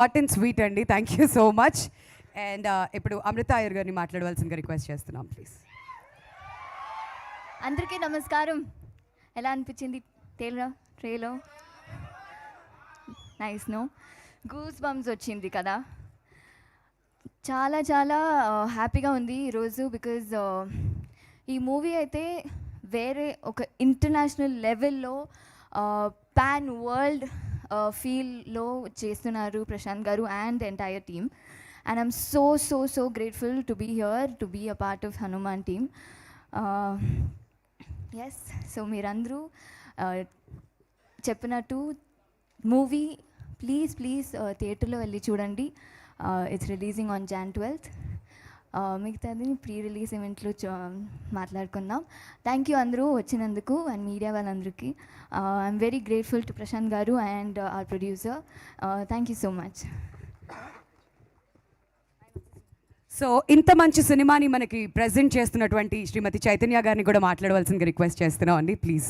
Hot and sweet అండి. Thank you so much. And ఇప్పుడు అమృత అయ్యర్ గారిని మాట్లాడవలసిందిగా రిక్వెస్ట్ చేస్తున్నాం ప్లీజ్. అందరికీ నమస్కారం. ఎలా అనిపించింది ట్రేలో? నైస్ నో, గూస్ బంప్స్ వచ్చింది కదా. చాలా చాలా హ్యాపీగా ఉంది ఈరోజు. బికాజ్ ఈ మూవీ అయితే వేరే ఒక ఇంటర్నేషనల్ లెవెల్లో పాన్ వరల్డ్ ఫీల్లో చేస్తున్నారు ప్రశాంత్ గారు and entire team. And I'm so grateful to be here, to be a part of Hanuman team. Yes, so మీరందరూ చెప్పినట్టు మూవీ ప్లీజ్ థియేటర్లో వెళ్ళి చూడండి. It's releasing on Jan 12th. మిగతాది ప్రీ రిలీజ్ ఈవెంట్లో మాట్లాడుకుందాం. థ్యాంక్ యూ అందరూ వచ్చినందుకు అండ్ మీడియా వాళ్ళందరికీ. I'm very grateful to Prashanth గారు and our producer. Thank you so much. So ఇంత మంచి సినిమాని మనకి ప్రజెంట్ చేస్తున్నటువంటి శ్రీమతి చైతన్య గారిని కూడా మాట్లాడవలసిందిగా రిక్వెస్ట్ చేస్తున్నాం అండి ప్లీజ్.